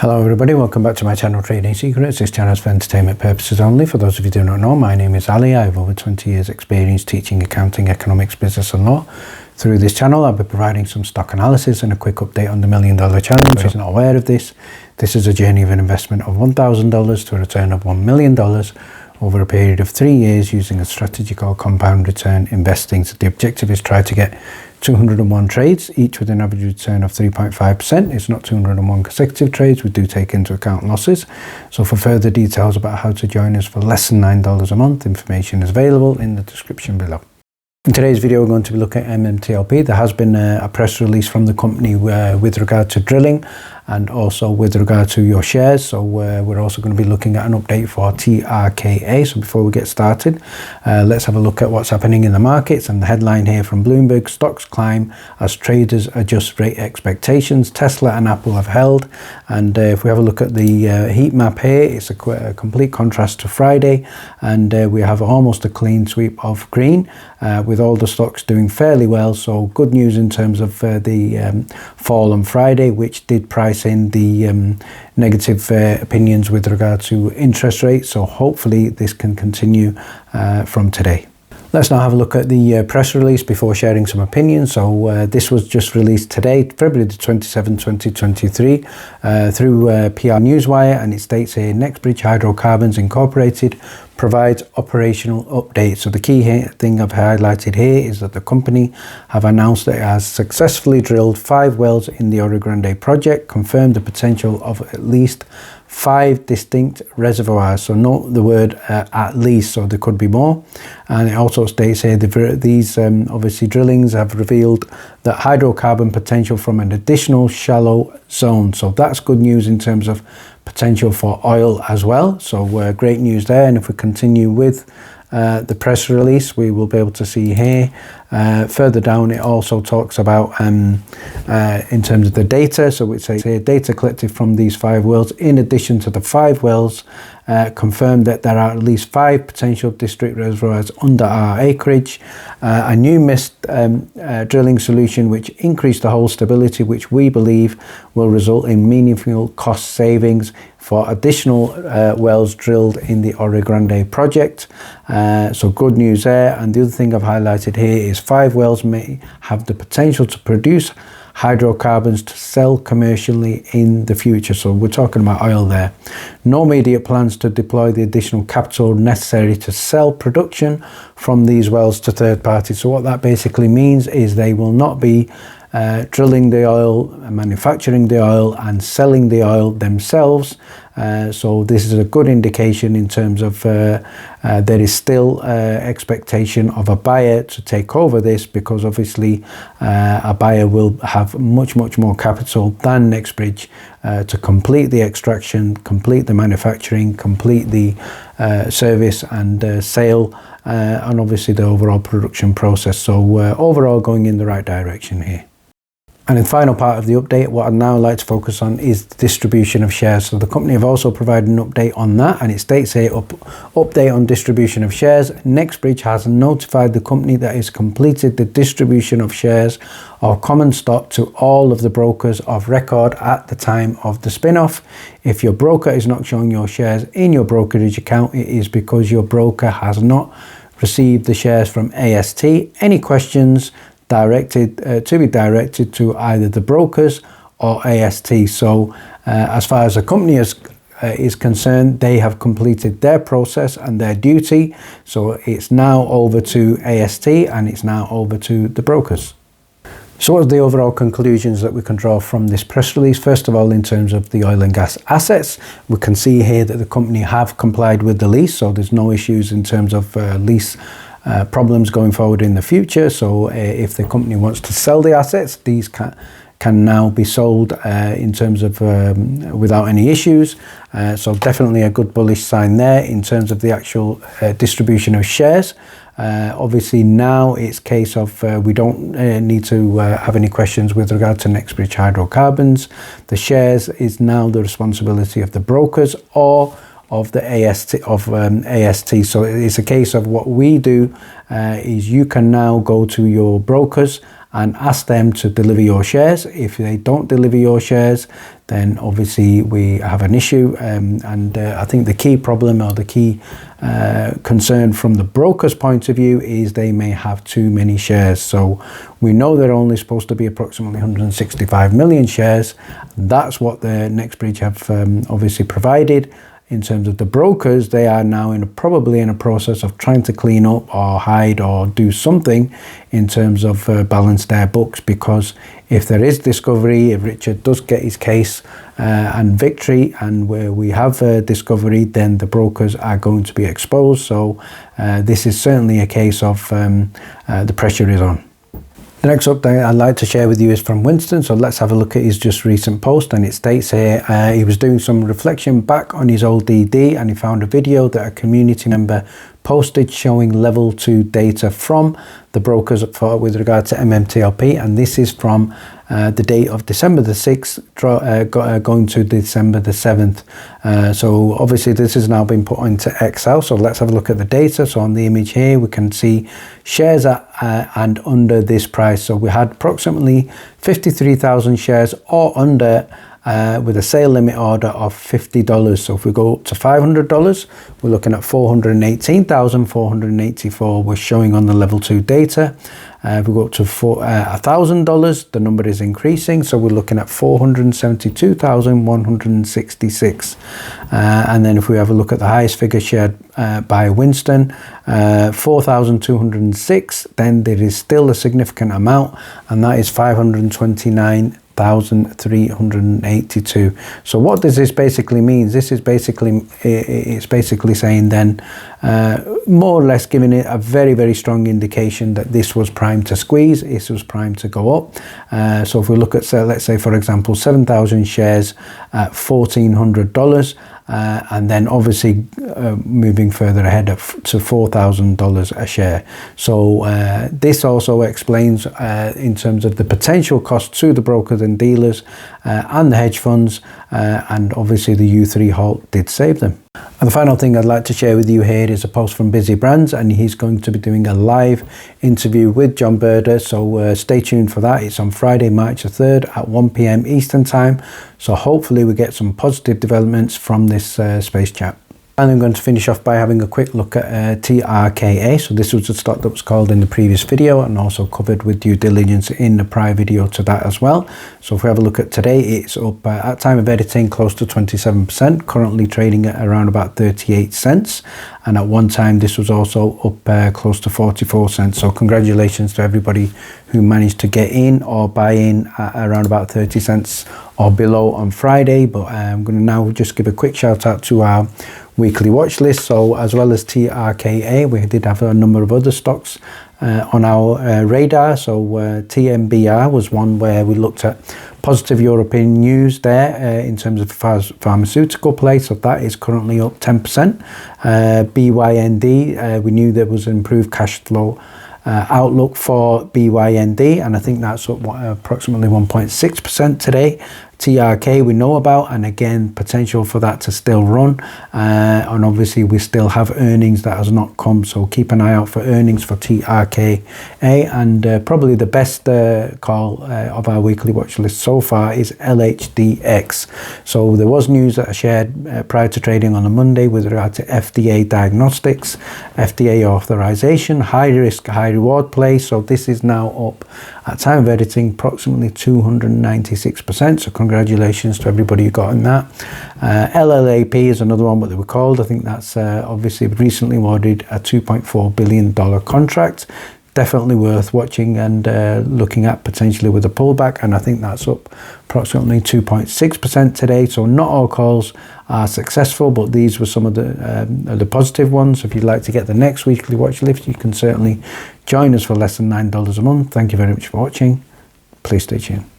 Hello everybody, welcome back to my channel Trading Secrets. This channel is for entertainment purposes only. For those of you who do not know, my name is Ali. I have over 20 years experience teaching accounting, economics, business and law. Through this channel I'll be providing some stock analysis and a quick update on the $1 Million Challenge. If you're not aware of this is a journey of an investment of $1,000 to a return of $1 million over a period of 3 years using a strategy called compound return investing. So the objective is try to get 201 trades, each with an average return of 3.5%. It's not 201 consecutive trades. We do take into account losses. So for further details about how to join us for less than $9 a month, information is available in the description below. In today's video, we're going to be looking at MMTLP. There has been a press release from the company with regard to drilling and also with regard to your shares. So we're also going to be looking at an update for TRKA. So before we get started, let's have a look at what's happening in the markets. And the headline here from Bloomberg: stocks climb as traders adjust rate expectations. Tesla and Apple have held. And if we have a look at the heat map here, it's a complete contrast to Friday. And we have almost a clean sweep of green with all the stocks doing fairly well. So good news in terms of the fall on Friday, which did price in the negative opinions with regard to interest rates. So hopefully this can continue from today. Let's now have a look at the press release before sharing some opinions. So this was just released today, February the 27th, 2023, through PR Newswire, and it states here, NextBridge Hydrocarbons Incorporated provides operational updates. So the key thing I've highlighted here is that the company have announced that it has successfully drilled 5 wells in the Oro Grande project, confirmed the potential of at least 5 distinct reservoirs. So note the word at least, so there could be more. And it also states here these obviously drillings have revealed that hydrocarbon potential from an additional shallow zone. So that's good news in terms of potential for oil as well. So great news there. And if we continue with the press release, we will be able to see here further down it also talks about in terms of the data. So it says here, data collected from these 5 wells in addition to the 5 wells confirmed that there are at least 5 potential district reservoirs under our acreage. A new mist drilling solution which increased the hole stability, which we believe will result in meaningful cost savings for additional wells drilled in the Oro Grande project. So good news there. And the other thing I've highlighted here is 5 wells may have the potential to produce hydrocarbons to sell commercially in the future. So we're talking about oil there. No immediate plans to deploy the additional capital necessary to sell production from these wells to third parties. So what that basically means is they will not be drilling the oil, manufacturing the oil and selling the oil themselves. So this is a good indication in terms of there is still expectation of a buyer to take over this, because obviously a buyer will have much more capital than NextBridge to complete the extraction, complete the manufacturing, complete the service and sale and obviously the overall production process. So overall going in the right direction here. And in the final part of the update, what I'd now like to focus on is the distribution of shares. So the company have also provided an update on that, and it states here, update on distribution of shares. NextBridge has notified the company that it's completed the distribution of shares of common stock to all of the brokers of record at the time of the spin-off. If your broker is not showing your shares in your brokerage account, it is because your broker has not received the shares from AST. Any questions to be directed to either the brokers or AST. So as far as the company is concerned, they have completed their process and their duty. So it's now over to AST and it's now over to the brokers. So what are the overall conclusions that we can draw from this press release? First of all, in terms of the oil and gas assets, we can see here that the company have complied with the lease. So there's no issues in terms of lease problems going forward in the future. So if the company wants to sell the assets, these can now be sold in terms of without any issues. So definitely a good bullish sign there in terms of the actual distribution of shares. Obviously now it's case of we don't need to have any questions with regard to NextBridge Hydrocarbons. The shares is now the responsibility of the brokers or of the AST. So it's a case of what we do is you can now go to your brokers and ask them to deliver your shares. If they don't deliver your shares, then obviously we have an issue, and I think the key problem, or the key concern from the broker's point of view, is they may have too many shares. So we know they're only supposed to be approximately 165 million shares. That's what the NextBridge have obviously provided. In terms of the brokers, they are now probably in a process of trying to clean up or hide or do something in terms of balance their books, because if there is discovery, if Richard does get his case and victory, and where we have discovery, then the brokers are going to be exposed. So this is certainly a case of the pressure is on. The next update I'd like to share with you is from Winston. So let's have a look at his just recent post, and it states here he was doing some reflection back on his old DD, and he found a video that a community member posted showing level 2 data from the brokers with regard to MMTLP, and this is from the date of December the 6th going to December the 7th. So obviously this has now been put into Excel, so let's have a look at the data. So on the image here we can see shares at and under this price. So we had approximately 53,000 shares or under with a sale limit order of $50. So if we go up to $500, we're looking at 418,484 we're showing on the level 2 data. If we go up to $1,000, the number is increasing, so we're looking at 472,166. And then if we have a look at the highest figure shared by Winston, 4,206, then there is still a significant amount, and that is 529,382. So what does this basically mean? This is basically, it's basically saying then, more or less giving it a very, very strong indication that this was primed to squeeze, this was primed to go up. So if we look at, let's say for example, 7,000 shares at $1,400, and then obviously moving further ahead to $4,000 a share. So this also explains in terms of the potential cost to the brokers and dealers and the hedge funds, and obviously the U3 halt did save them. And the final thing I'd like to share with you here is a post from Busy Brands, and he's going to be doing a live interview with John Berder, so stay tuned for that. It's on Friday, March the 3rd at 1 p.m. Eastern time, so hopefully we get some positive developments from this space chat. And I'm going to finish off by having a quick look at TRKA. So this was the stock that was called in the previous video and also covered with due diligence in the prior video to that as well. So if we have a look at today, it's up at time of editing close to 27%, currently trading at around about 38 cents. And at one time this was also up close to 44 cents. So congratulations to everybody who managed to get in or buy in at around about 30 cents or below on Friday. But I'm going to now just give a quick shout out to our weekly watch list. So as well as TRKA, we did have a number of other stocks on our radar. So TMBR was one where we looked at positive European news there in terms of pharmaceutical play, so that is currently up 10%. BYND, we knew there was an improved cash flow outlook for BYND, and I think that's up approximately 1.6% today. TRK we know about, and again potential for that to still run, and obviously we still have earnings that has not come, so keep an eye out for earnings for TRKA. And probably the best call of our weekly watch list so far is LHDX. So there was news that I shared prior to trading on a Monday with regard to FDA diagnostics, FDA authorization, high risk high reward play. So this is now up at time of editing approximately 296%, so congratulations to everybody who got in that. LLAP is another one, what they were called. I think that's obviously recently awarded a $2.4 billion contract. Definitely worth watching and looking at potentially with a pullback, and I think that's up approximately 2.6% today. So not all calls are successful, but these were some of the positive ones. If you'd like to get the next weekly watch list, you can certainly join us for less than $9 a month. Thank you very much for watching. Please stay tuned.